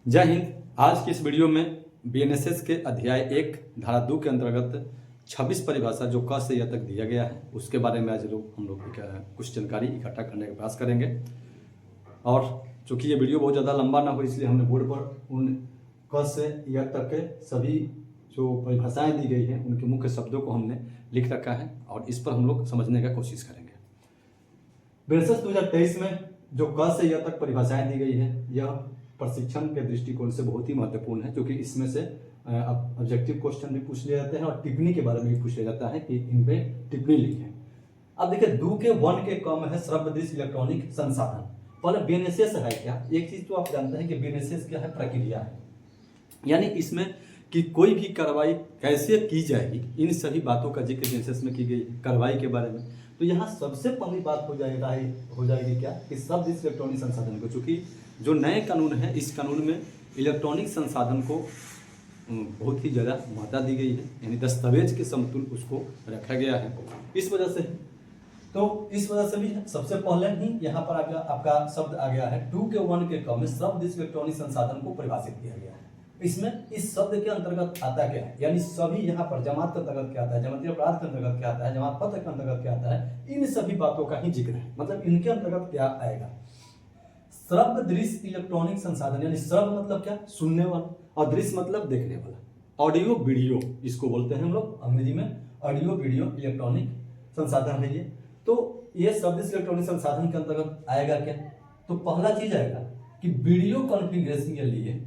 जय हिंद। आज की इस वीडियो में बीएनएसएस के अध्याय 1 धारा 2 के अंतर्गत 26 परिभाषा जो क से य तक दिया गया है उसके बारे में आज हम लोग कुछ जानकारी इकट्ठा करने का प्रयास करेंगे। और चूँकि ये वीडियो बहुत ज़्यादा लंबा ना हो इसलिए हमने बोर्ड पर उन क से य तक के सभी जो परिभाषाएँ दी गई हैं उनके मुख्य शब्दों को हमने लिख रखा है और इस पर हम लोग समझने का कोशिश करेंगे। बीएनएसएस 2023 में जो क से य तक परिभाषाएँ दी गई है यह प्रशिक्षण के दृष्टिकोण से बहुत ही महत्वपूर्ण है, क्योंकि इसमें से ऑब्जेक्टिव क्वेश्चन भी पूछ लिए जाते हैं और टिप्पणी के बारे में भी पूछ लिया जाता है कि इन पे टिप्पणी लिखें। अब देखिए 2 के 1 के क में है श्रव्य इलेक्ट्रॉनिक संसाधन। पहले बीएनएसएस है क्या? एक चीज तो आप जानते हैं कि बीएनएसएस क्या है, प्रक्रिया है, यानी इसमें कि कोई भी कार्रवाई कैसे की जाएगी इन सभी बातों का जिक्र बीएनएसएस में की गई कार्रवाई के बारे में। तो यहाँ सबसे पहली बात हो जाएगी क्या कि शब्द इलेक्ट्रॉनिक संसाधन को, चूंकि जो नए कानून है इस कानून में इलेक्ट्रॉनिक संसाधन को बहुत ही ज़्यादा महत्ता दी गई है, यानी दस्तावेज के समतुल्य उसको रखा गया है। इस वजह से भी सबसे पहले ही यहाँ पर आपका शब्द आ गया है 2 के 1 के क में शब्द इलेक्ट्रॉनिक संसाधन को परिभाषित किया गया है। इसमें इस शब्द के अंतर्गत आता क्या है, यानी सभी यहाँ पर जमात के अंतर्गत क्या आता है, जमाती अपराध के अंतर्गत क्या आता है, जमात पत्र के अंतर्गत क्या आता है, इन सभी बातों का ही जिक्र है। मतलब इनके अंतर्गत क्या आएगा, श्रव्य दृश्य इलेक्ट्रॉनिक संसाधन, यानी श्रव्य मतलब क्या, सुनने वाला, और दृश्य मतलब देखने वाला, ऑडियो वीडियो इसको बोलते हैं हम लोग अंग्रेजी में, ऑडियो वीडियो इलेक्ट्रॉनिक संसाधन है ये। तो ये शब्द इलेक्ट्रॉनिक संसाधन के अंतर्गत आएगा क्या? तो पहला चीज आएगा कि वीडियो कॉन्फ़िगरेशन के लिए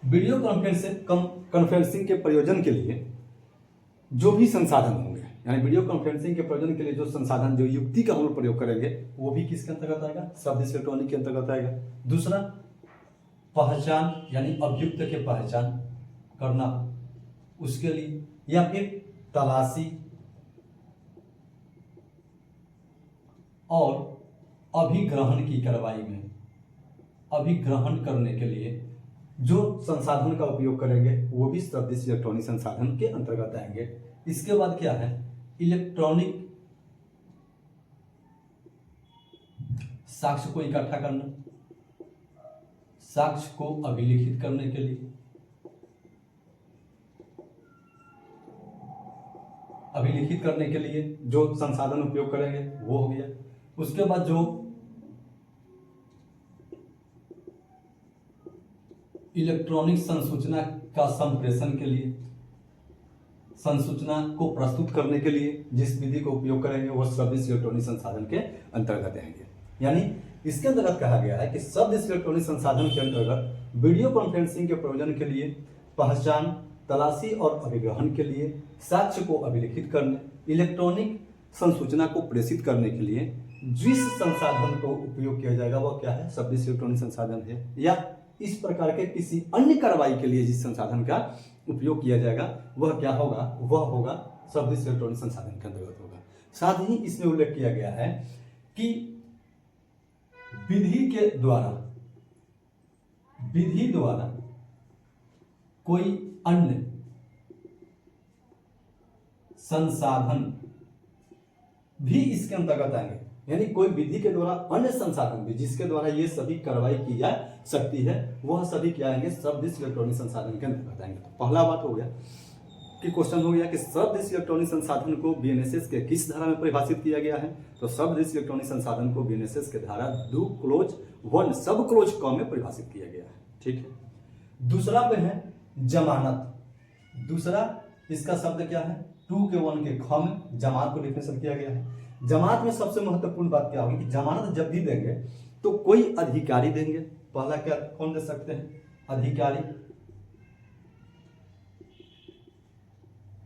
वीडियो कॉन्फ्रेंसिंग के प्रयोजन के लिए जो भी संसाधन होंगे, यानी वीडियो कॉन्फ्रेंसिंग के प्रयोजन के लिए जो संसाधन, जो युक्ति का हम लोग प्रयोग करेंगे वो भी किसके अंतर्गत आएगा, शब्द इलेक्ट्रॉनिक के अंतर्गत आएगा। दूसरा पहचान, यानी अभियुक्त के पहचान करना उसके लिए, या फिर तलाशी और अभिग्रहण की कार्रवाई में अभिग्रहण करने के लिए जो संसाधन का उपयोग करेंगे वो भी शब्द इलेक्ट्रॉनिक संसाधन के अंतर्गत आएंगे। इसके बाद क्या है, इलेक्ट्रॉनिक साक्ष्य को इकट्ठा करना, साक्ष्य को अभिलिखित करने के लिए, जो संसाधन उपयोग करेंगे वो हो गया। उसके बाद जो इलेक्ट्रॉनिक संसूचना का संप्रेषण के लिए, संसूचना को प्रस्तुत करने के लिए जिस विधि को उपयोग करेंगे वो शब्द इलेक्ट्रॉनिक संसाधन के अंतर्गत आएंगे। यानी इसके अंतर्गत कहा गया है कि शब्द इलेक्ट्रॉनिक संसाधन के अंतर्गत वीडियो कॉन्फ्रेंसिंग के प्रयोजन के लिए पहचान, तलाशी और अभिग्रहण के लिए, साक्ष्य को अभिलिखित करने, इलेक्ट्रॉनिक संसूचना को प्रेषित करने के लिए जिस संसाधन को उपयोग किया जाएगा वह क्या है, शब्द इलेक्ट्रॉनिक संसाधन है। या इस प्रकार के किसी अन्य कार्रवाई के लिए जिस संसाधन का उपयोग किया जाएगा वह क्या होगा, वह होगा शब्द इलेक्ट्रॉनिक संसाधन के अंतर्गत होगा। साथ ही इसमें उल्लेख किया गया है कि विधि द्वारा कोई अन्य संसाधन भी इसके अंतर्गत आएंगे, यानी कोई विधि के द्वारा अन्य संसाधन भी जिसके द्वारा ये सभी कार्रवाई की जा सकती है वह सभी क्या आएंगे, शब्द इलेक्ट्रॉनिक संसाधन के अंतर्गत आएंगे। तो पहला बात हो गया कि क्वेश्चन हो गया कि शब्द इलेक्ट्रॉनिक संसाधन को बीएनएसएस के किस धारा में परिभाषित किया गया है। तो शब्द इलेक्ट्रॉनिक संसाधन को बीएनएसएस के धारा 2 क्लोज 1 सब क्लोज क में परिभाषित किया गया है। ठीक है। दूसरा पे है जमानत। दूसरा इसका शब्द क्या है, 2 के 1 के ख में जमानत को डिफिनेशन किया गया है। जमानत में सबसे महत्वपूर्ण बात क्या होगी कि जमानत जब भी देंगे तो कोई अधिकारी देंगे। पहला क्या, कौन दे सकते हैं, अधिकारी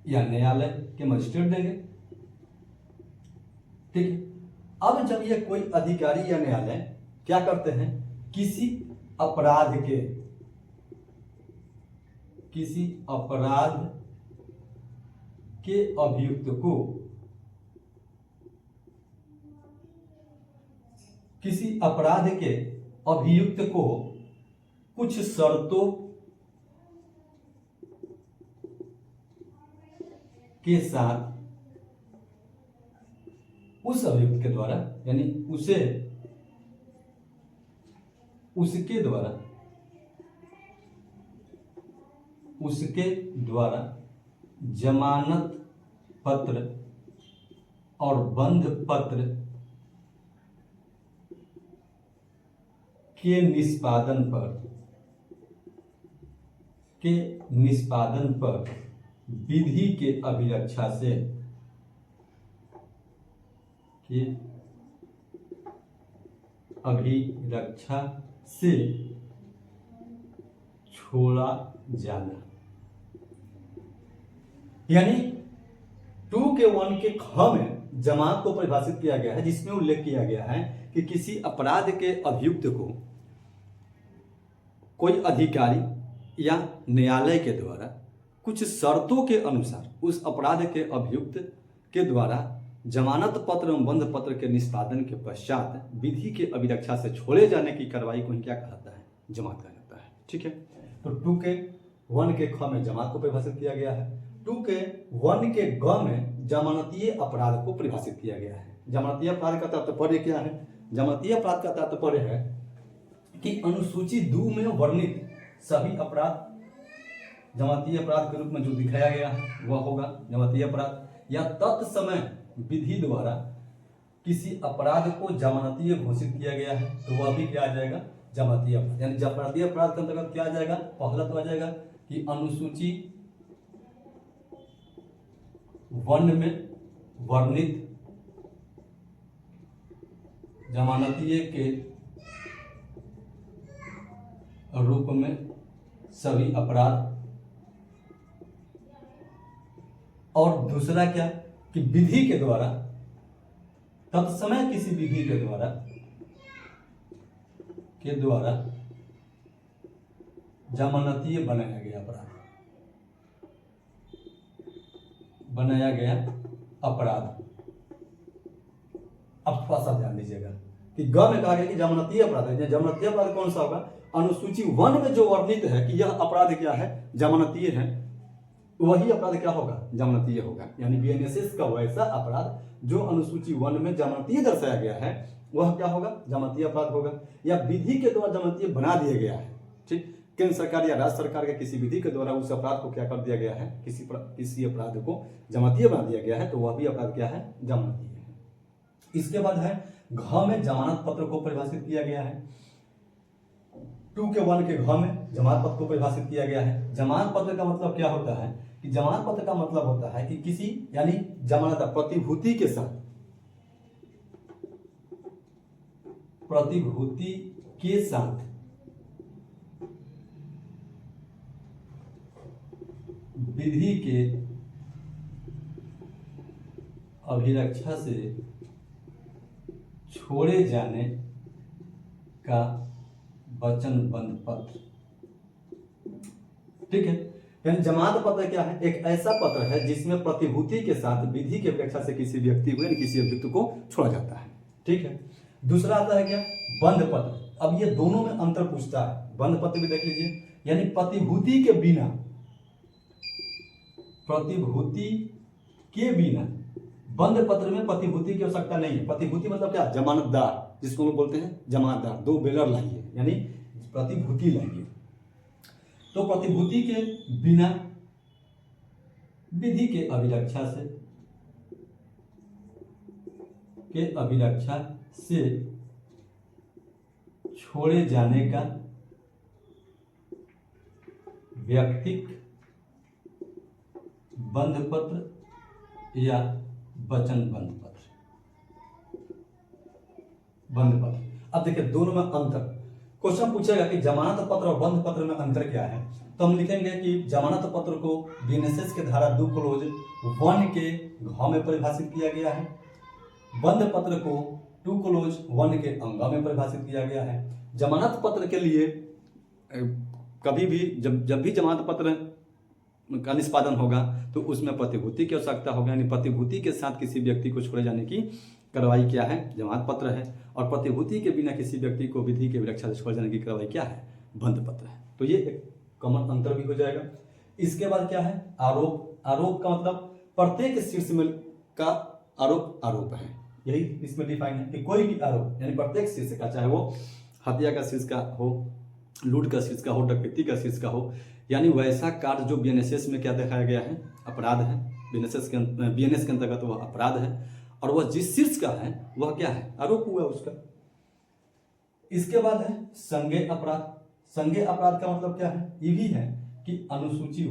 या न्यायालय के मजिस्ट्रेट देंगे। ठीक है। अब जब ये कोई अधिकारी या न्यायालय क्या करते हैं, किसी अपराध के अभियुक्त को किसी अपराध के अभियुक्त को कुछ शर्तों के साथ उस अभियुक्त के द्वारा, यानी उसे उसके द्वारा जमानत पत्र और बंध पत्र के निष्पादन पर विधि के अभिरक्षा से छोड़ा जाना। यानी 2K1 के ख में जमानत को परिभाषित किया गया है, जिसमें उल्लेख किया गया है कि किसी अपराध के अभियुक्त को कोई अधिकारी या न्यायालय के द्वारा कुछ शर्तों के अनुसार उस अपराध के अभियुक्त के द्वारा जमानत पत्र एवं बंध पत्र के निष्पादन के पश्चात विधि के अभिरक्षा से छोड़े जाने की कार्रवाई को ही क्या कहलाता है? जमानत कहा जाता है। ठीक है, तो 2K1 के ख में जमानत को परिभाषित किया गया है। 2K1 के ग में जमानतीय अपराध को परिभाषित किया गया है। जमानतीय अपराध का तात्पर्य क्या है? जमानतीय अपराध का तात्पर्य है कि अनुसूची 2 में वर्णित सभी अपराध जमानतीय अपराध के रूप में जो दिखाया गया है वह होगा जमानतीय अपराध, या तत्समय विधि द्वारा किसी अपराध को जमानतीय घोषित किया गया है तो वह भी क्या आ जाएगा? जमानतीय अपराध। यानी जमानतीय अपराध के अंतर्गत क्या आ जाएगा? पहला तो आ जाएगा कि अनुसूची 1 में वर्णित जमानतीय के रूप में सभी अपराध, और दूसरा क्या कि विधि के द्वारा तत्समय किसी विधि के द्वारा जमानतीय बनाया गया अपराध। अब थोड़ा सा ध्यान दीजिएगा कि ग में कहा गया कि जमानतीय अपराध है। जमानतीय अपराध कौन सा होगा? अनुसूची 1 में जो वर्णित है कि यह अपराध क्या है? जमानतीय है, वही अपराध क्या होगा? जमानतीय होगा। यानी बीएनएसएस का वैसा अपराध जो अनुसूची 1 में जमानतीय दर्शाया गया है वह क्या होगा? जमानतीय अपराध होगा। या विधि के द्वारा जमानतीय बना दिया गया है, ठीक, केंद्र सरकार या राज्य सरकार के किसी विधि के द्वारा उस अपराध को क्या कर दिया गया है? किसी अपराध को जमानतीय बना दिया गया है तो वह भी अपराध क्या है? जमानतीय है। इसके बाद है घ में जमानत पत्र को परिभाषित किया गया है। 2K1 के घ में जमानत पत्र को परिभाषित किया गया है। जमानत पत्र का मतलब क्या होता है कि जमानत पत्र का मतलब होता है कि किसी यानी जमानत प्रतिभूति के साथ विधि के अभिरक्षा से छोड़े जाने का वचनबद्ध पत्र। ठीक है, यानी जमानत पत्र क्या है? एक ऐसा पत्र है जिसमें प्रतिभूति के साथ विधि की अपेक्षा से किसी व्यक्ति को यानी किसी अभियुक्त को छोड़ा जाता है। ठीक है, दूसरा आता है क्या? बंध पत्र। अब ये दोनों में अंतर पूछता है। बंध पत्र भी देख लीजिए, यानी प्रतिभूति के बिना बंध पत्र में प्रतिभूति की आवश्यकता नहीं है। प्रतिभूति मतलब क्या? जमानतदार, जिसको लोग बोलते हैं जमानतदार। 2 बेलर लाइए यानी प्रतिभूति लाइए। तो प्रतिभूति के बिना विधि के अभिरक्षा से छोड़े जाने का व्यक्तिक बंध पत्र या वचनबद्ध पत्र। अब देखिए दोनों में अंतर। क्वेश्चन पूछेगा कि जमानत पत्र और बंध पत्र में अंतर क्या है, तो हम लिखेंगे कि जमानत पत्र को बीएनएसएस के धारा 2 क्लोज 1 के घ में परिभाषित किया गया है। बंध पत्र को 2 क्लोज 1 के अंग में परिभाषित किया गया है। जमानत पत्र के लिए कभी भी जब भी जमानत पत्र का निष्पादन होगा तो उसमें प्रतिभूति की आवश्यकता होगी, यानी प्रतिभूति के साथ किसी व्यक्ति को छोड़े जाने की कार्रवाई क्या है? जमानत पत्र है। और प्रतिभूति के बिना किसी व्यक्ति को विधि के अभिरक्षा से छोड़े जाने की कार्रवाई क्या है? बंध पत्र है। तो ये एक कॉमन अंतर भी हो जाएगा। इसके बाद क्या है? आरोप। आरोप का मतलब प्रत्येक शीर्ष में का आरोप आरोप है, यही इसमें डिफाइन है कि कोई भी आरोप यानी प्रत्येक शीर्ष का, चाहे वो हत्या का शीर्ष का हो, लूट का शीर्ष का हो, डकैती का शीर्ष का हो, यानी वैसा कार्य जो बीएनएसएस में क्या दिखाया गया है, अपराध है, बीएनएस के अंतर्गत वह अपराध है, और वह जिस शीर्ष का है वह क्या है, आरोप हुआ उसका। इसके बाद है संज्ञेय अपराध। संज्ञेय अपराध का मतलब क्या है, ये भी है कि अनुसूची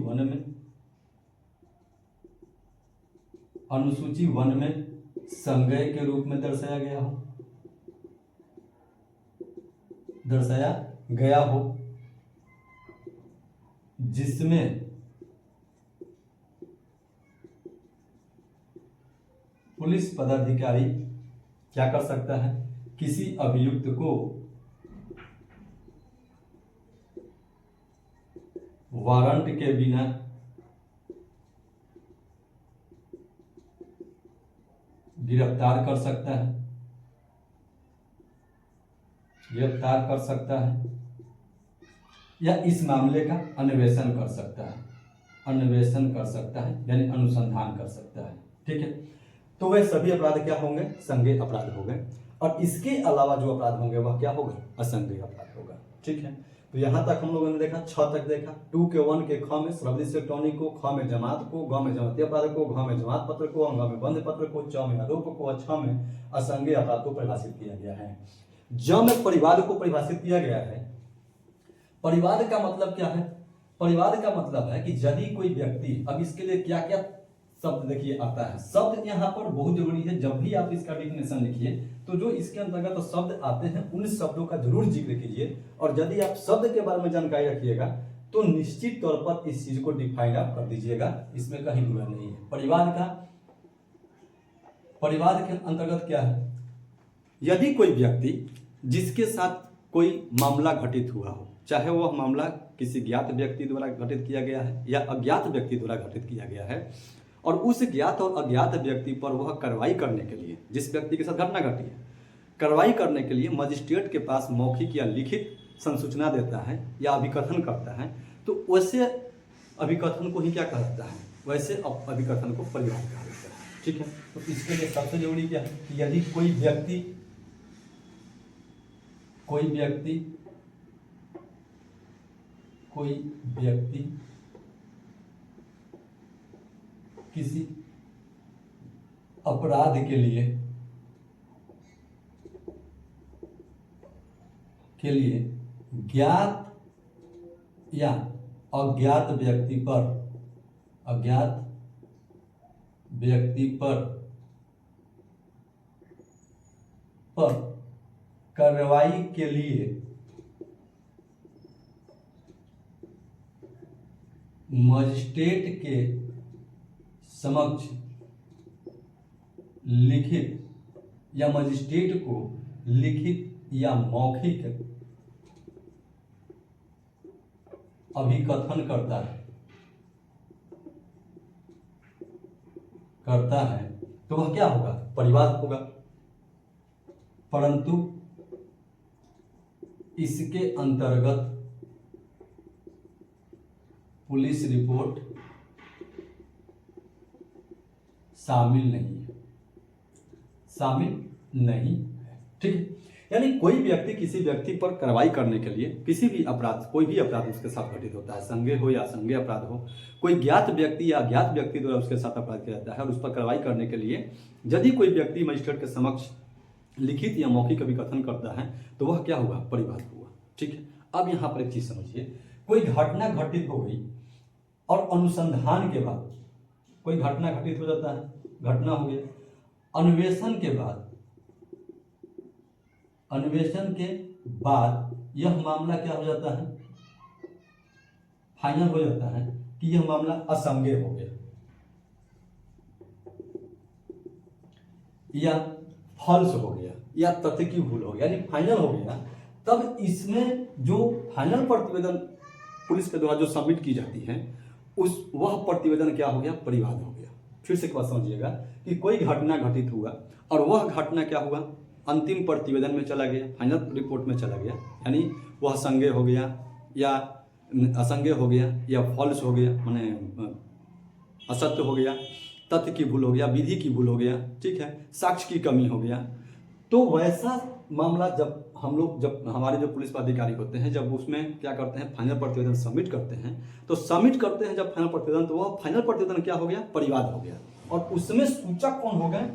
वन में संज्ञेय के रूप में दर्शाया गया हो, जिसमें पुलिस पदाधिकारी क्या कर सकता है, किसी अभियुक्त को वारंट के बिना गिरफ्तार कर सकता है या इस मामले का अन्वेषण कर सकता है यानी अनुसंधान कर सकता है। ठीक है, तो वह सभी अपराध क्या होंगे, संज्ञेय अपराध हो गए, और इसके अलावा जो अपराध होंगे वह क्या होगा, असंज्ञेय अपराध होगा। ठीक है, तो यहाँ तक हम लोगों ने देखा, 6 तक देखा। 2 के 1 के ख में श्रवदी से टॉनिक को, ख में जमात को, ग में जमाती अपराध को, घ में जमात पत्र को, अंग में बंध पत्र को, च में आरोप को, छ में असंज्ञेय अपराध को परिभाषित किया गया है। ज में परिवार को परिभाषित किया गया है। परिवार का मतलब क्या है, परिवार का मतलब है कि यदि कोई व्यक्ति, अब इसके लिए क्या क्या शब्द देखिए आता है, शब्द यहाँ पर बहुत जरूरी है। जब भी आप इसका डिफिनेशन लिखिए तो जो इसके अंतर्गत तो शब्द आते हैं उन शब्दों का जरूर जिक्र कीजिए, और यदि आप शब्द के बारे में जानकारी रखिएगा तो निश्चित तौर पर इस चीज को डिफाइन आप कर दीजिएगा, इसमें कहीं बुरा नहीं है। परिवार के अंतर्गत क्या है, यदि कोई व्यक्ति जिसके साथ कोई मामला घटित हुआ हो, चाहे वह मामला किसी ज्ञात व्यक्ति द्वारा घटित किया गया है या अज्ञात व्यक्ति द्वारा घटित किया गया है, और उस ज्ञात और अज्ञात व्यक्ति पर वह कार्रवाई करने के लिए, जिस व्यक्ति के साथ घटना घटी है, कार्रवाई करने के लिए मजिस्ट्रेट के पास मौखिक या लिखित संसूचना देता है या अभिकथन करता है, तो वैसे अभिकथन को ही क्या कहता है, वैसे अभिकथन को परिवार कहा जाता है। ठीक है, तो इसके लिए सबसे जरूरी क्या है कि यदि कोई व्यक्ति किसी अपराध के लिए ज्ञात या अज्ञात व्यक्ति पर कार्रवाई के लिए मजिस्ट्रेट के समक्ष लिखित या मजिस्ट्रेट को लिखित या मौखिक अभिकथन करता है तो वह क्या होगा, परिवाद होगा। परंतु इसके अंतर्गत पुलिस रिपोर्ट शामिल नहीं है। ठीक है, यानी कोई व्यक्ति किसी व्यक्ति पर कार्रवाई करने के लिए किसी भी अपराध, कोई भी अपराध उसके साथ घटित होता है, संज्ञेय हो या असंज्ञेय अपराध हो, कोई ज्ञात व्यक्ति या अज्ञात व्यक्ति द्वारा उसके साथ अपराध किया जाता है, और उस पर कार्रवाई करने के लिए यदि कोई व्यक्ति मजिस्ट्रेट के समक्ष लिखित या मौखिक अभिकथन करता है तो वह क्या हुआ, परिवाद हुआ। ठीक है, अब यहाँ पर एक चीज समझिए, कोई घटना घटित हो गई और अनुसंधान के बाद कोई घटना घटित हो जाता है, घटना हो गया, अन्वेषण के बाद यह मामला क्या हो जाता है, फाइनल हो जाता है कि यह मामला असंज्ञेय हो गया या फॉल्स हो गया या तथ्य की भूल हो गया, यानी फाइनल हो गया, तब इसमें जो फाइनल प्रतिवेदन पुलिस के द्वारा जो सबमिट की जाती है वह प्रतिवेदन क्या हो गया, परिवाद हो गया। फिर से एक बात समझिएगा कि कोई घटना घटित हुआ और वह घटना क्या हुआ, अंतिम प्रतिवेदन में चला गया, फाइनल रिपोर्ट में चला गया, यानी वह संज्ञेय हो गया या असंज्ञेय हो गया या फॉल्स हो गया, माने असत्य हो गया, तथ्य की भूल हो गया, विधि की भूल हो गया, ठीक है, साक्ष्य की कमी हो गया, तो वैसा मामला जब हमारे जो पुलिस पदाधिकारी होते हैं, जब उसमें क्या करते हैं, फाइनल प्रतिवेदन सबमिट करते हैं, तो सबमिट करते हैं जब फाइनल प्रतिवेदन, तो वह फाइनल प्रतिवेदन क्या हो गया, परिवाद हो गया, और उसमें सूचक कौन हो गए,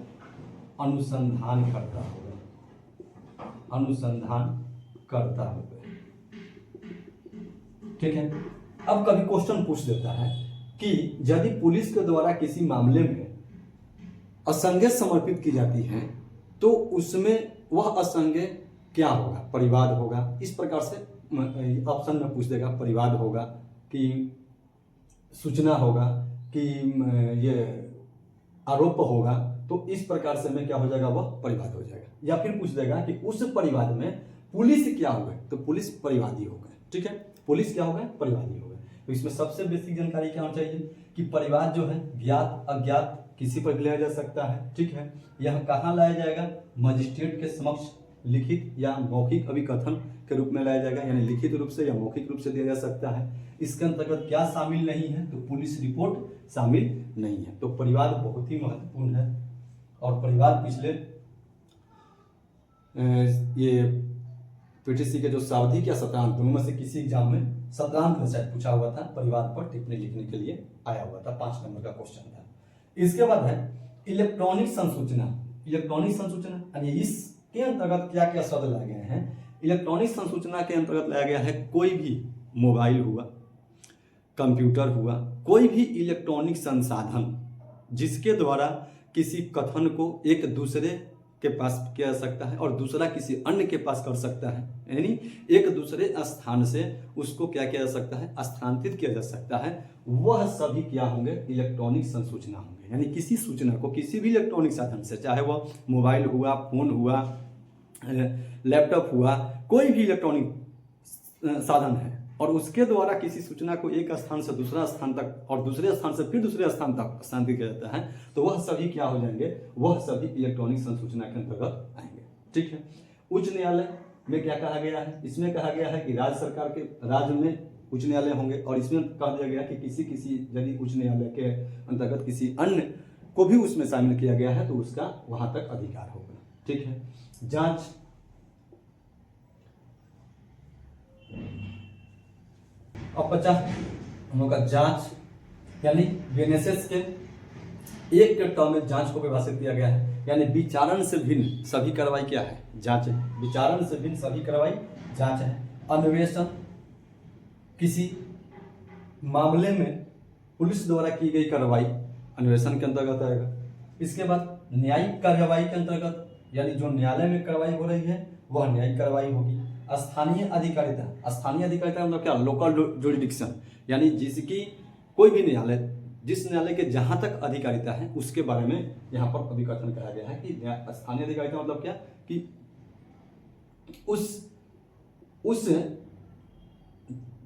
अनुसंधानकर्ता हो गए, अनुसंधानकर्ता हो गए, ठीक है। अब कभी क्वेश्चन पूछ देता है कि यदि पुलिस के द्वारा किसी मामले में असंज्ञा समर्पित की जाती है तो उसमें वह असंज्ञा क्या होगा, परिवाद होगा। इस प्रकार से ऑप्शन में पूछ देगा, परिवाद होगा कि सूचना होगा कि ये आरोप होगा, तो इस प्रकार से में क्या हो जाएगा, वह परिवाद हो जाएगा। या फिर पूछ देगा कि उस परिवाद में पुलिस क्या हो गए, तो पुलिस परिवादी हो गए, ठीक है, पुलिस क्या हो गए, परिवादी हो गए। तो इसमें सबसे बेसिक जानकारी क्या होनी चाहिए कि परिवाद जो है ज्ञात अज्ञात किसी पर भी लाया जा सकता है, ठीक है। यह कहाँ लाया जाएगा, मजिस्ट्रेट के समक्ष लिखित या मौखिक अभिकथन के रूप में लाया जाएगा, यानी लिखित रूप से या मौखिक रूप से दिया जा सकता है। इसके अंतर्गत क्या शामिल नहीं है, तो पुलिस रिपोर्ट शामिल नहीं है। तो परिवाद बहुत ही महत्वपूर्ण है, और परिवाद पिछले ये पीटीसी के जो सावधिक या सत्रांत दोनों में से किसी एग्जाम में सत्रांत में शायद पूछा हुआ था, परिवाद पर टिप्पणी लिखने के लिए आया हुआ था, 5 नंबर का क्वेश्चन था। इसके बाद है इलेक्ट्रॉनिक संसूचना। इलेक्ट्रॉनिक संसूचना यानी इसके अंतर्गत क्या क्या शब्द लाए गए हैं। इलेक्ट्रॉनिक संसूचना के अंतर्गत लाया गया है कोई भी मोबाइल हुआ, कंप्यूटर हुआ, कोई भी इलेक्ट्रॉनिक संसाधन जिसके द्वारा किसी कथन को एक दूसरे के पास किया जा सकता है और दूसरा किसी अन्य के पास कर सकता है, यानी एक दूसरे स्थान से उसको क्या किया जा सकता है, स्थानांतरित किया जा सकता है, वह सभी क्या होंगे, इलेक्ट्रॉनिक संसूचना होंगे। यानी किसी सूचना को किसी भी इलेक्ट्रॉनिक साधन से, चाहे वह मोबाइल हुआ, फोन हुआ, लैपटॉप हुआ, कोई भी इलेक्ट्रॉनिक साधन है और उसके द्वारा किसी सूचना को एक स्थान से दूसरा स्थान तक और दूसरे स्थान से फिर दूसरे स्थान तक स्थानांतरित किया जाता है, तो वह सभी क्या हो जाएंगे, वह सभी इलेक्ट्रॉनिक संसूचना के अंतर्गत आएंगे, ठीक है। उच्च न्यायालय में क्या कहा गया है, इसमें कहा गया है कि राज्य सरकार के राज्य में उच्च न्यायालय होंगे, और इसमें कहा दिया गया कि किसी यदि उच्च न्यायालय के अंतर्गत किसी अन्य को भी उसमें शामिल किया गया है तो उसका वहां तक अधिकार होगा, ठीक है। जांच, अब 50 हम लोग का जांच यानी बीएनएसएस के एक के टर्म में जांच को परिभाषित किया गया है, यानी विचारण से भिन्न सभी कार्रवाई क्या है, जांच है। विचारण से भिन्न सभी कार्रवाई जांच है। अन्वेषण किसी मामले में पुलिस द्वारा की गई कार्रवाई अन्वेषण के अंतर्गत आएगा। इसके बाद न्यायिक कार्रवाई के अंतर्गत, यानी जो न्यायालय में कार्रवाई हो रही है वह न्यायिक कार्रवाई होगी। स्थानीय अधिकारिता, स्थानीय अधिकारिता मतलब क्या, लोकल जुरिडिक्शन, यानी जिसकी कोई भी न्यायालय, जिस न्यायालय के जहां तक अधिकारिता है उसके बारे में यहाँ पर अभिकथन कहा गया है कि स्थानीय अधिकारिता मतलब क्या, कि उस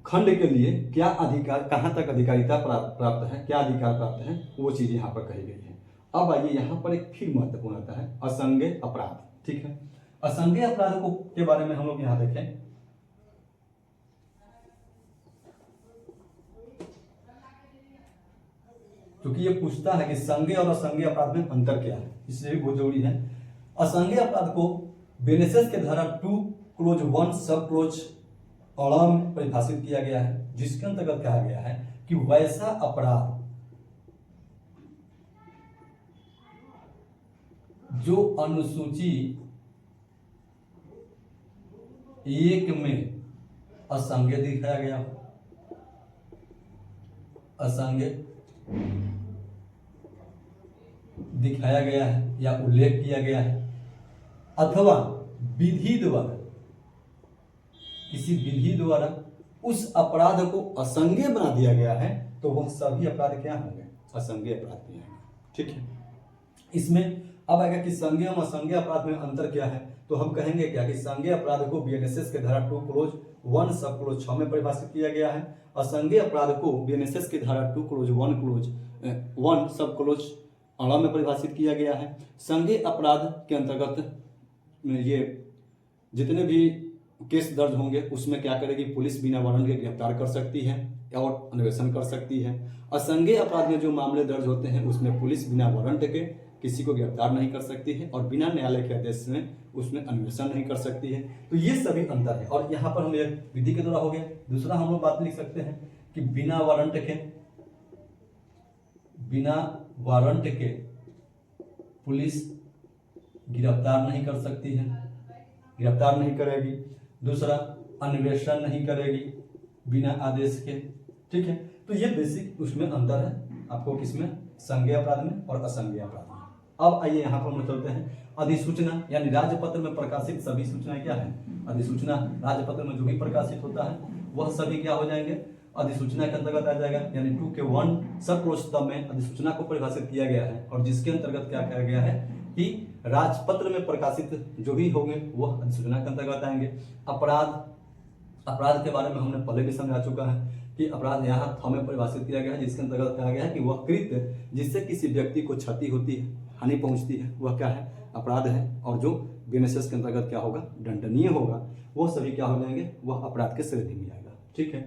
खंड के लिए क्या अधिकार, कहां तक अधिकारिता प्राप्त है, क्या अधिकार प्राप्त है, वो चीज यहाँ पर कही गई है। अब आइए यहाँ पर एक फिर महत्वपूर्ण आता है असंज्ञेय अपराध, ठीक है। असंज्ञेय अपराध को के बारे में हम लोग यहाँ देखें, क्योंकि ये पूछता है कि संज्ञेय और असंज्ञेय अपराध में अंतर क्या है, इसलिए भी बहुत जरूरी है। असंज्ञेय अपराध को बीएनएसएस के धारा 2 क्लोज 1 सब क्लोज अ में परिभाषित किया गया है, जिसके अंतर्गत कहा गया है कि वैसा अपराध जो अनुसूची 1 में असंज्ञेय दिखाया गया हो, असंज्ञेय दिखाया गया है या उल्लेख किया गया है, अथवा विधि द्वारा, किसी विधि द्वारा उस अपराध को असंज्ञेय बना दिया गया है, तो वह सभी अपराध क्या होंगे, असंज्ञेय अपराध भी होंगे, ठीक है। इसमें अब आएगा कि संज्ञेय और असंज्ञेय अपराध में अंतर क्या है, तो हम कहेंगे क्या कि संज्ञेय अपराध को बीएनएसएस के धारा 2 क्लोज 1 सब क्लोज 6 में परिभाषित किया गया है। असंज्ञेय अपराध को बीएनएसएस के धारा 2 क्लोज 1 सब क्लोज अ में परिभाषित किया गया है। संज्ञेय अपराध के अंतर्गत ये जितने भी केस दर्ज होंगे उसमें क्या करेगी पुलिस, बिना वारंट के गिरफ्तार कर सकती है और अन्वेषण कर सकती है। असंज्ञेय अपराध में जो मामले दर्ज होते हैं उसमें पुलिस बिना वारंट के किसी को गिरफ्तार नहीं कर सकती है और बिना न्यायालय के आदेश में उसमें अन्वेषण नहीं कर सकती है। तो ये सभी अंतर है। और यहाँ पर हम एक विधि के द्वारा हो गया। दूसरा हम लोग बात लिख सकते हैं कि बिना वारंट के पुलिस गिरफ्तार नहीं कर सकती है, गिरफ्तार नहीं करेगी। दूसरा, अन्वेषण नहीं करेगी बिना आदेश के। ठीक है, तो ये बेसिक उसमें अंतर है आपको किसमें, संज्ञेय अपराध में और असंज्ञेय अपराध में। अब आइए यहाँ पर हम चलते हैं अधिसूचना यानी राजपत्र में प्रकाशित सभी सूचनाएं क्या है, अधिसूचना राजपत्र में जो भी प्रकाशित होता है वह सभी क्या हो जाएंगे, अधिसूचना के अंतर्गत आ जाएगा। यानी 2K1 सब प्रोस्तम में अधिसूचना को परिभाषित किया गया है और जिसके अंतर्गत क्या किया गया है कि राजपत्र में प्रकाशित जो भी होंगे वह अधिसूचना के अंतर्गत आएंगे। अपराध के बारे में हमने पहले भी समझा चुका है कि अपराध यहाँ हमें परिभाषित किया गया है जिसके अंतर्गत कहा गया है कि वह कृत्य जिससे किसी व्यक्ति को क्षति होती है, हानि पहुंचती है, वह क्या है, अपराध है। और जो BNSS के अंतर्गत क्या होगा, दंडनीय होगा, वो सभी क्या हो जाएंगे, वह अपराध के श्रेणी में आएगा। ठीक है,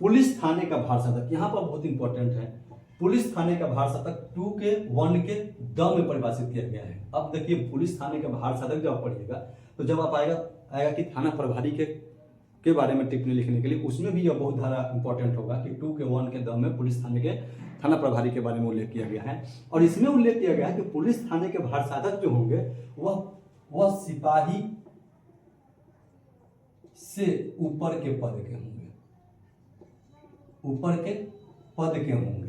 पुलिस थाने का भारसाधक यहाँ पर बहुत इंपॉर्टेंट है। पुलिस थाने का भारसाधक 2K1 के द में परिभाषित किया गया है। अब देखिए पुलिस थाने का भारसाधक जब पढ़िएगा तो जब आप आएगा कि थाना प्रभारी के बारे में टिप्पणी लिखने के लिए, उसमें भी यह बहुत धारा इंपॉर्टेंट होगा कि 2K1 के द में पुलिस थाने के थाना प्रभारी के बारे में उल्लेख किया गया है। और इसमें उल्लेख किया गया है कि पुलिस थाने के भारसाधक जो होंगे वह सिपाही से ऊपर के पद के होंगे, ऊपर के पद के होंगे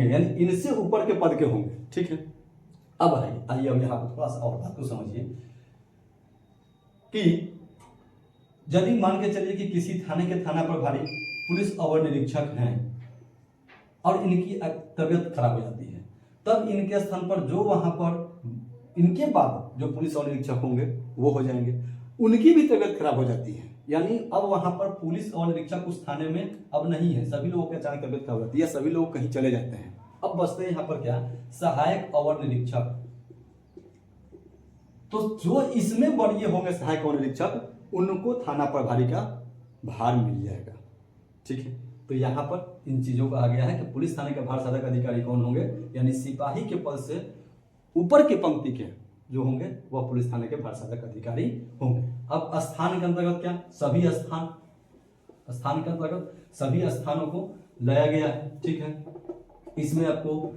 यानी इनसे ऊपर के पद के होंगे। ठीक है, अब आइए अब यहाँ पर थोड़ा सा और बात को समझिए कि यदि मान के चलिए कि किसी थाने के थाना प्रभारी पुलिस अवर निरीक्षक हैं और इनकी तबीयत खराब हो जाती है, तब इनके स्थान पर जो वहां पर इनके बाद जो पुलिस अवर निरीक्षक होंगे वो हो जाएंगे, उनकी भी तबीयत खराब हो जाती है। यानी अब वहां पर पुलिस अवर निरीक्षक उस थाने में अब नहीं है, सभी लोगों की अचानक तबीयत खराब होती है, सभी लोग कहीं चले जाते हैं। अब बचते हैं यहाँ पर क्या, सहायक अवर निरीक्षक। तो जो इसमें वर्गीय होंगे सहायक अवर निरीक्षक, उनको थाना प्रभारी का भार मिल जाएगा। ठीक है, तो यहाँ पर इन चीजों का आ गया है कि पुलिस थाने के भारसाधक अधिकारी कौन होंगे, यानी सिपाही के पद से ऊपर की पंक्ति के जो होंगे वह पुलिस थाने के भारसाधक अधिकारी होंगे। अब स्थान के अंतर्गत क्या, सभी स्थान के अंतर्गत सभी स्थानों को लाया गया है। ठीक है, इसमें आपको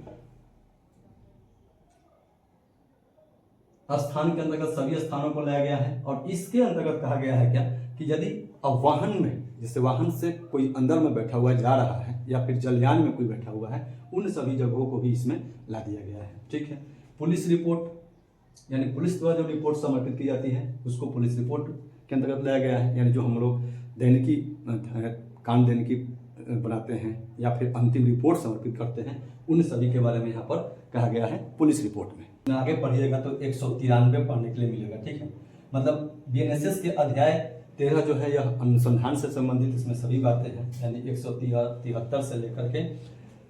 स्थान के अंतर्गत सभी स्थानों को लाया गया है और इसके अंतर्गत कहा गया है क्या कि यदि अब वाहन में, जैसे वाहन से कोई अंदर में बैठा हुआ जा रहा है या फिर जलयान में कोई बैठा हुआ है, उन सभी जगहों को भी इसमें ला दिया गया है। ठीक है, पुलिस रिपोर्ट यानी पुलिस द्वारा जो रिपोर्ट समर्पित की जाती है उसको पुलिस रिपोर्ट के अंतर्गत लाया गया है। यानी जो हम लोग दैनिकी कांड दैनिकी बनाते हैं या फिर अंतिम रिपोर्ट समर्पित करते हैं, उन सभी के बारे में यहाँ पर कहा गया है पुलिस रिपोर्ट में। आगे पढ़िएगा तो 193 पढ़ने के लिए मिलेगा। ठीक है, मतलब BNSS के अध्याय 13 जो है यह अनुसंधान से संबंधित, इसमें सभी बातें हैं, यानी 173 से लेकर के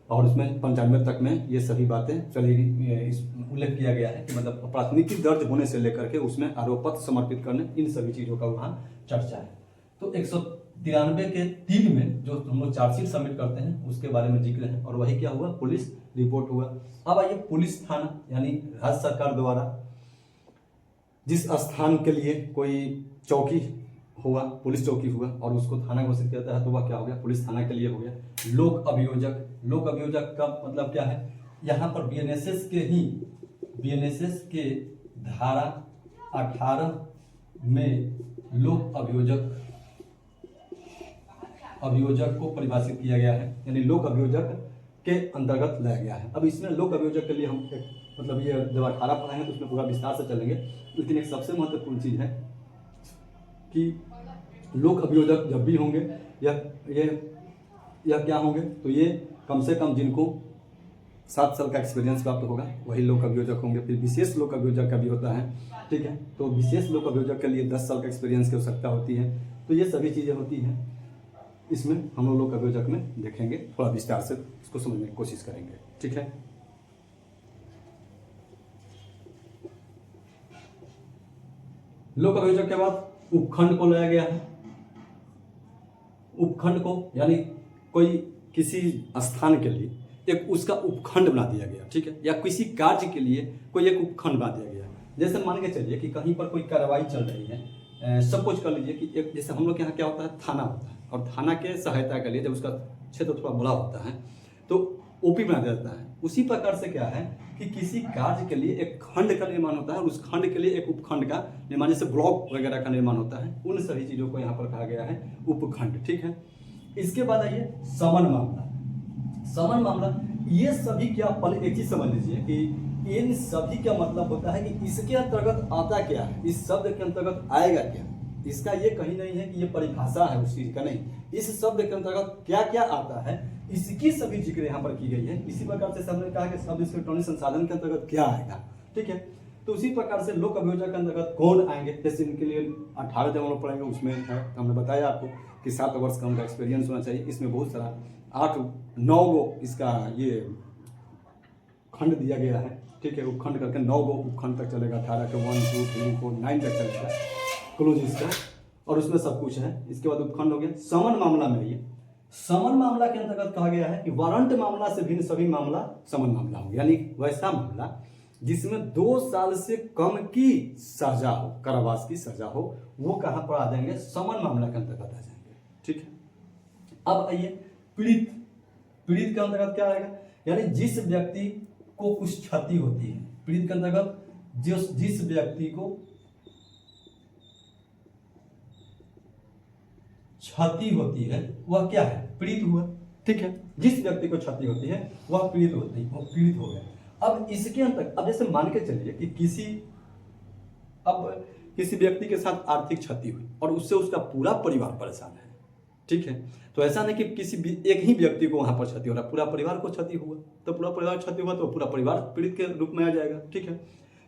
और उसमें 95 तक में ये सभी बातें उल्लेख किया गया है कि मतलब प्राथमिकी दर्ज होने से लेकर के उसमें आरोप पत्र समर्पित करने, इन सभी चीजों का वहाँ चर्चा है। तो 193 के 3 में जो हम लोग चार्जशीट सबमिट करते हैं उसके बारे में जिक्र है और वही क्या हुआ, पुलिस रिपोर्ट हुआ। अब आइए पुलिस थाना, यानी राज्य सरकार द्वारा जिस स्थान के लिए कोई चौकी हुआ, पुलिस चौकी हुआ और उसको थाना घोषित किया जाता है तो वह क्या हो गया, पुलिस थाना के लिए हो गया। लोक अभियोजक का मतलब क्या है, यहाँ पर BNSS के धारा 18 में लोक अभियोजक को परिभाषित किया गया है, यानी लोक अभियोजक के अंतर्गत लाया गया है। अब इसमें लोक अभियोजक के लिए हम मतलब ये जब 18 पढ़ाएंगे तो उसमें पूरा विस्तार से चलेंगे, लेकिन एक सबसे महत्वपूर्ण चीज है कि लोक अभियोजक जब भी होंगे यह क्या होंगे, तो ये कम से कम जिनको 7 साल का एक्सपीरियंस प्राप्त होगा वही लोक अभियोजक होंगे। फिर विशेष लोक अभियोजक का भी होता है। ठीक है, तो विशेष लोक अभियोजक के लिए 10 साल का एक्सपीरियंस की आवश्यकता होती है। तो ये सभी चीज़ें होती हैं, इसमें हम लोग अभियोजक में देखेंगे, थोड़ा विस्तार से इसको समझने की कोशिश करेंगे। ठीक है। लोक अभियोजक के बाद उपखंड को लाया गया है। उपखंड को यानी कोई किसी स्थान के लिए एक उसका उपखंड बना दिया गया, ठीक है, या किसी कार्य के लिए कोई एक उपखंड बना दिया गया। जैसे मान के चलिए कि कहीं पर कोई कार्रवाई चल रही है, सब कुछ कर लीजिए कि एक जैसे हम लोग के यहाँ क्या होता है, थाना होता है, और थाना के सहायता के लिए जब उसका क्षेत्र थोड़ा बड़ा होता है तो ओपी बना दिया जाता है। उसी प्रकार से क्या है कि किसी कार्य के लिए एक खंड का निर्माण होता है और उस खंड के लिए एक उपखंड का निर्माण, जैसे ब्लॉक वगैरह का निर्माण होता है। उन सभी चीज़ों को यहाँ पर कहा गया है उपखंड, ठीक है। इसके बाद आइए समन मामला। समन मामला, ये सभी क्या, पहले एक चीज समझ लीजिए कि इन सभी का मतलब होता है कि इसके अंतर्गत आता क्या है, इस शब्द के अंतर्गत आएगा क्या। इसका ये कहीं नहीं है कि ये परिभाषा है उस चीज का, नहीं, इस शब्द के अंतर्गत क्या क्या आता है इसकी सभी जिक्र यहाँ पर की गई है। इसी प्रकार से हमने कहा कि शब्द इलेक्ट्रॉनिक संसाधन के अंतर्गत क्या आएगा, ठीक है। तो उसी प्रकार से लोक अभियोजक के अंतर्गत कौन आएंगे, जैसे इनके लिए 18 जब हम लोग पढ़ेंगे उसमें है, हमने बताया आपको कि 7 वर्ष का उनका एक्सपीरियंस होना चाहिए। इसमें बहुत सारा 8-9 गो इसका ये खंड दिया गया है, ठीक है। उपखंड करके 9 गो उपखंड तक चलेगा, 18 के 1, 2, 3, 4, 9 तक चलेगा क्लोज इसका, और उसमें सब कुछ है। इसके बाद उपखंड हो गया। समन मामला में ये समन मामला के अंतर्गत कहा गया है कि वारंट मामला से भिन्न सभी मामला समन मामला हो, यानी वैसा मामला जिसमें 2 साल से कम की सजा हो, कारावास की सजा हो, वो कहाँ पर आ जाएंगे, समन मामला के अंतर्गत आ जाएंगे, ठीक है। अब आइए पीड़ित। पीड़ित के अंतर्गत क्या आएगा, यानी जिस व्यक्ति को कुछ क्षति होती है। पीड़ित के अंतर्गत जिस व्यक्ति को क्षति होती है वह क्या है, पीड़ित हुआ, ठीक है। जिस व्यक्ति को क्षति होती है वह पीड़ित होती है, वो पीड़ित हो गया। अब इसके अंतर्गत, अब जैसे मान के चलिए कि किसी व्यक्ति के साथ आर्थिक क्षति हुई और उससे उसका पूरा परिवार परेशान है, ठीक है। तो ऐसा नहीं कि किसी एक ही व्यक्ति को वहां पर क्षति हो रहा, पूरा परिवार को क्षति हुआ, तो पूरा परिवार क्षति हुआ तो पूरा परिवार पीड़ित के रूप में आ जाएगा, ठीक है।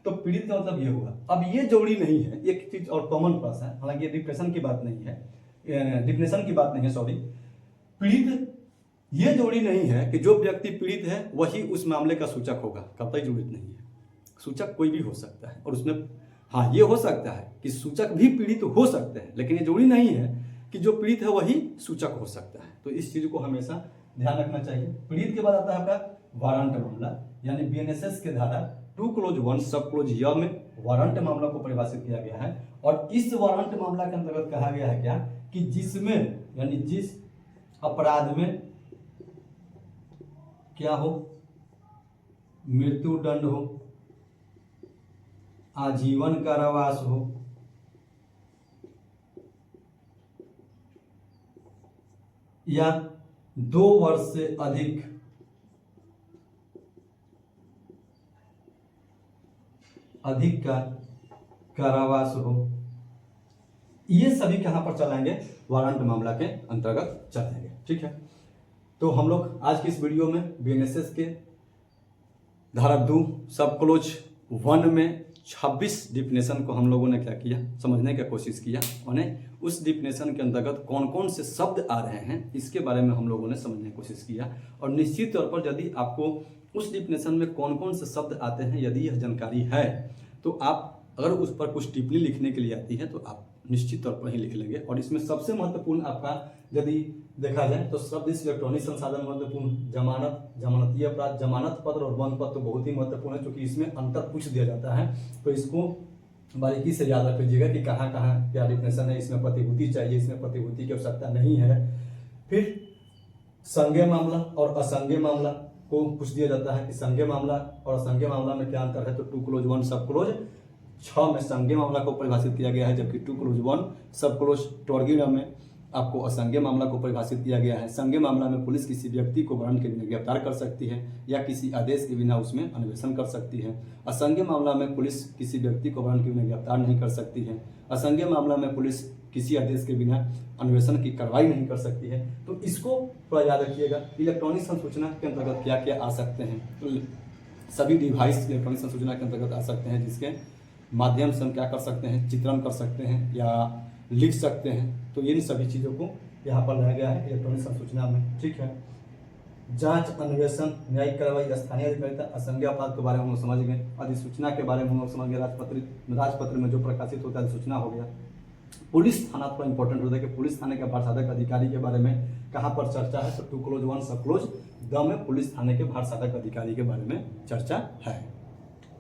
तो पीड़ित का मतलब ये हुआ। अब ये जोड़ी नहीं है, एक चीज और कॉमन पास है, हालांकि ये डिप्रेशन की बात नहीं है, डिफिनेशन की बात नहीं है, सॉरी। पीड़ित ये जोड़ी नहीं है कि जो व्यक्ति पीड़ित है वही उस मामले का सूचक होगा, कतई जरूरत नहीं है। सूचक कोई भी हो सकता है, और उसमें हाँ ये हो सकता है कि सूचक भी पीड़ित हो सकते हैं, लेकिन ये जोड़ी नहीं है कि जो पीड़ित है वही सूचक हो सकता है। तो इस चीज को हमेशा ध्यान रखना चाहिए। पीड़ित के बाद आता है आपका वारंट मामला, यानी बीएनएसएस के धारा 2 क्लोज 1 सब क्लोज य में वारंट मामला को परिभाषित किया गया है। और इस वारंट मामला के अंतर्गत कहा गया है क्या, कि जिसमें यानी जिस अपराध में क्या हो, मृत्यु दंड हो, आजीवन कारावास हो, या 2 वर्ष से अधिक का कारावास हो, ये सभी कहां पर चलाएंगे, वारंट मामला के अंतर्गत चलेंगे, ठीक है। तो हम लोग आज की इस वीडियो में बीएनएसएस के धारा 2 सब क्लोज 1 में 26 डिफिनेशन को हम लोगों ने क्या किया, समझने की कोशिश किया, और उस डिफिनेशन के अंतर्गत कौन कौन से शब्द आ रहे हैं इसके बारे में हम लोगों ने समझने की कोशिश किया। और निश्चित तौर पर यदि आपको उस डिफिनेशन में कौन कौन से शब्द आते हैं यदि यह जानकारी है तो आप अगर उस पर कुछ टिप्पणी लिखने के लिए आती है तो आप निश्चित तौर पर ही लिख लेंगे। और इसमें सबसे महत्वपूर्ण आपका यदि देखा जाए तो शब्द इलेक्ट्रॉनिक संसाधन महत्वपूर्ण, जमानत, जमानतीय अपराध, जमानत पत्र और बंद पत्र बहुत ही महत्वपूर्ण है, क्योंकि इसमें अंतर पूछ दिया जाता है। तो इसको बारीकी से याद रख लीजिएगा कि कहाँ कहाँ क्या डिफिनेशन है, इसमें प्रतिभूति चाहिए, इसमें प्रतिभूति की आवश्यकता नहीं है। फिर संज्ञेय मामला और असंज्ञेय मामला को पूछ दिया जाता है कि संज्ञेय मामला और असंज्ञेय मामला में क्या अंतर है। तो 2 क्लोज 1 सब क्लोज 6 में संज्ञेय मामला को परिभाषित किया गया है, जबकि 2 क्लोज 1 सब क्लोज 12 में आपको असंज्ञेय मामला को परिभाषित किया गया है। संज्ञेय मामला में पुलिस किसी व्यक्ति को वारंट के बिना गिरफ्तार कर सकती है या किसी आदेश के बिना उसमें अन्वेषण कर सकती है। असंज्ञेय मामला में पुलिस किसी व्यक्ति को वारंट के बिना गिरफ्तार नहीं कर सकती है। असंज्ञेय मामला में पुलिस किसी आदेश के बिना अन्वेषण की कार्रवाई नहीं कर सकती है। तो इसको थोड़ा याद रखिएगा। इलेक्ट्रॉनिक संसूचना के अंतर्गत क्या क्या आ सकते हैं, तो सभी डिवाइस इलेक्ट्रॉनिक संसूचना के अंतर्गत आ सकते हैं, जिसके माध्यम से हम क्या कर सकते हैं, चित्रण कर सकते हैं या लिख सकते हैं। तो इन सभी चीज़ों को यहाँ पर लाया गया है इलेक्ट्रॉनिक संसूचना में, ठीक है। जांच, अन्वेषण, न्यायिक कार्रवाई, स्थानीय अधिकारिता, असंज्ञेय अपराध के बारे में हम लोग समझ गए। अधिसूचना के बारे में हम लोग समझ गए, राजपत्र में जो प्रकाशित होता है अधिसूचना हो गया। पुलिस थाना थोड़ा इंपॉर्टेंट होता है कि पुलिस थाने के भारसाधक अधिकारी के बारे में कहाँ पर चर्चा है, तो 2 क्लोज 1 सब क्लोज द में पुलिस थाने के भारसाधक अधिकारी के बारे में चर्चा है।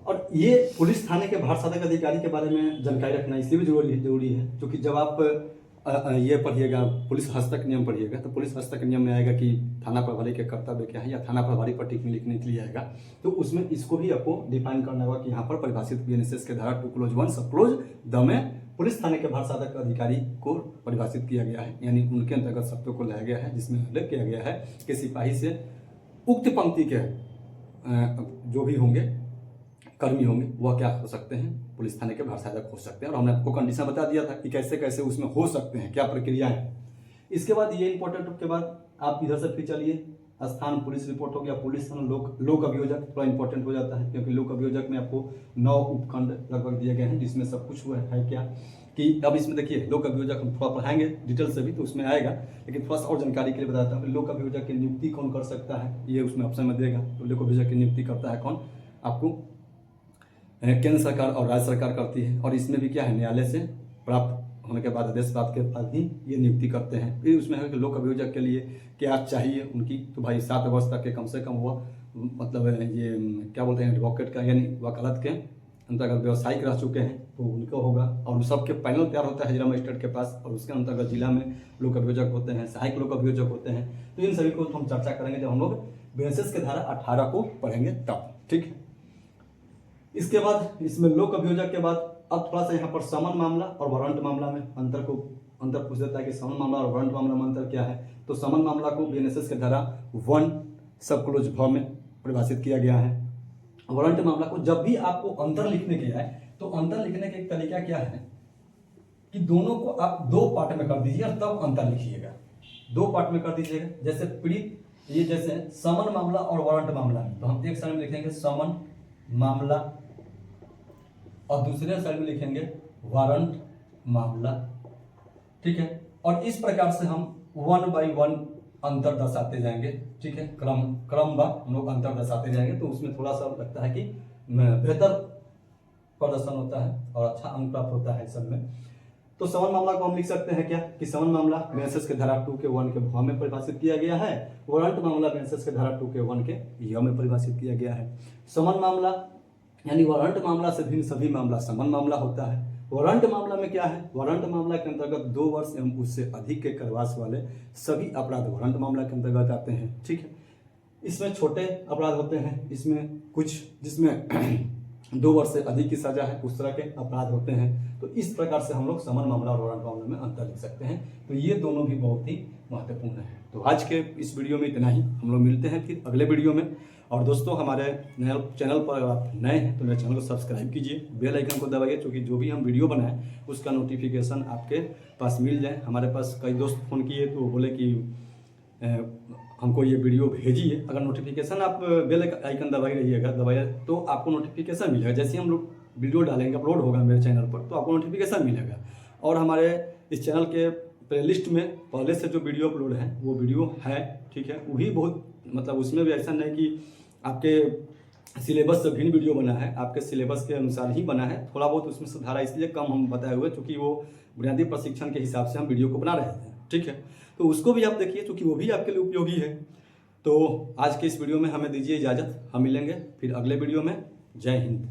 और ये पुलिस थाने के भारसाधक अधिकारी के बारे में जानकारी रखना इसलिए भी जरूरी है क्योंकि जब आप ये पढ़िएगा, पुलिस हस्तक नियम पढ़िएगा, तो पुलिस हस्तक नियम में आएगा कि थाना प्रभारी के कर्तव्य क्या है, या थाना प्रभारी पर टिप्पणी लिखने के लिए आएगा, तो उसमें इसको भी आपको डिफाइन करना होगा कि यहाँ पर परिभाषित बीएनएसएस के धारा 2 क्लोज 1 सब क्लोज द में पुलिस थाने के भारसाधक अधिकारी को परिभाषित किया गया है, यानी उनके अंतर्गत शब्दों को लाया गया है, जिसमें उल्लेख किया गया है कि सिपाही से उक्त पंक्ति के जो भी होंगे कर्मी होंगे वह क्या हो सकते हैं, पुलिस थाने के भारसाधक हो सकते हैं। और हमने आपको कंडीशन बता दिया था कि कैसे कैसे उसमें हो सकते हैं, क्या प्रक्रियाएं। इसके बाद ये इंपॉर्टेंट के बाद आप इधर से फिर चलिए, स्थान पुलिस रिपोर्ट हो गया, पुलिस थाना लोक अभियोजक थोड़ा इंपॉर्टेंट हो जाता है क्योंकि लोक अभियोजक में आपको 9 उपखंड लगभग दिए गए हैं, जिसमें सब कुछ हुआ है क्या कि अब इसमें देखिए लोक अभियोजक हम थोड़ा पढ़ाएंगे डिटेल से भी, तो उसमें आएगा, लेकिन थोड़ा सा और जानकारी के लिए बताता हूँ। लोक अभियोजक की नियुक्ति कौन कर सकता है, ये उसमें ऑप्शन में देगा। तो लोक अभियोजक की नियुक्ति करता है कौन, आपको केंद्र सरकार और राज्य सरकार करती है, और इसमें भी क्या है, न्यायालय से प्राप्त होने के बाद, आदेश प्राप्त के बाद ही ये नियुक्ति करते हैं। फिर उसमें है कि लोक अभियोजक के लिए क्या चाहिए उनकी, तो भाई 7 वर्ष तक के कम से कम हुआ, मतलब ये क्या बोलते हैं एडवोकेट का, यानी वकालत के अंतर्गत व्यवसायिक रह चुके हैं तो उनको होगा। और सबके पैनल तैयार होता है जिला मजिस्ट्रेट के पास, और उसके अंतर्गत जिला में लोक अभियोजक होते हैं, सहायक लोक अभियोजक होते हैं। तो इन सभी को हम चर्चा करेंगे जब हम लोग बीएनएसएस के धारा 18 को पढ़ेंगे तब, ठीक है। इसके बाद इसमें लोक अभियोजक के बाद अब थोड़ा सा यहाँ पर समन मामला और वारंट मामला में अंतर पूछ देता है कि समन मामला और वारंट मामला में अंतर क्या है। तो समन मामला को बीएनएसएस के धारा 1 सब क्लोज भ में परिभाषित किया गया है। वारंट मामला को जब भी आपको अंतर लिखने के आए तो अंतर लिखने का एक तरीका क्या है कि दोनों को आप 2 पार्ट में कर दीजिए और तब अंतर लिखिएगा। 2 पार्ट में कर दीजिएगा, जैसे पीड़ित, ये जैसे समन मामला और वारंट मामला, तो हम एक साइड में लिखेंगे समन मामला और दूसरे साइड में लिखेंगे वारंट मामला, ठीक है। और इस प्रकार से हम 1 by 1 अंतर दर्शाते जाएंगे, ठीक है, क्रमवार हम लोग अंतर दर्शाते जाएंगे, तो उसमें थोड़ा सा लगता है कि बेहतर प्रदर्शन होता है और अच्छा अंक प्राप्त होता है सब में। तो समन मामला को हम लिख सकते हैं क्या कि समन मामला बीएनएसएस के धारा 2 के 1 के भ में परिभाषित किया गया है, वारंट मामला बीएनएसएस के धारा 2 के 1 के य में परिभाषित किया गया है। समन मामला यानी वारंट मामला से भिन्न सभी मामला समन मामला होता है। वारंट मामला में क्या है, वारंट मामला के अंतर्गत 2 वर्ष एवं उससे अधिक के कारावास वाले सभी अपराध वारंट मामला के अंतर्गत आते हैं, ठीक है। इसमें छोटे अपराध होते हैं, इसमें कुछ जिसमें 2 वर्ष से अधिक की सजा है, उस तरह के अपराध होते हैं। तो इस प्रकार से हम लोग समन मामला और वारंट मामले में अंतर लिख सकते हैं। तो ये दोनों भी बहुत ही महत्वपूर्ण है। तो आज के इस वीडियो में इतना ही, हम लोग मिलते हैं फिर अगले वीडियो में। और दोस्तों हमारे चैनल पर अगर आप नए हैं तो मेरे चैनल को सब्सक्राइब कीजिए, बेल आइकन को दबाइए, क्योंकि जो भी हम वीडियो बनाएं उसका नोटिफिकेशन आपके पास मिल जाए। हमारे पास कई दोस्त फ़ोन किए तो बोले कि हमको ये वीडियो भेजिए। अगर नोटिफिकेशन आप बेल आइकन दबाइए तो आपको नोटिफिकेशन मिलेगा। जैसे हम लोग वीडियो डालेंगे, अपलोड होगा मेरे चैनल पर, तो आपको नोटिफिकेशन मिलेगा। और हमारे इस चैनल के प्लेलिस्ट में पहले से जो वीडियो अपलोड है वो वीडियो है, ठीक है, वही बहुत मतलब उसमें भी ऐसा नहीं कि आपके सिलेबस से भिन्न वीडियो बना है, आपके सिलेबस के अनुसार ही बना है। थोड़ा बहुत उसमें सुधार इसलिए कम हम बताए हुए क्योंकि वो बुनियादी प्रशिक्षण के हिसाब से हम वीडियो को बना रहे थे, ठीक है। तो उसको भी आप देखिए क्योंकि वो भी आपके लिए उपयोगी है। तो आज के इस वीडियो में हमें दीजिए इजाज़त, हम मिलेंगे फिर अगले वीडियो में। जय हिंद।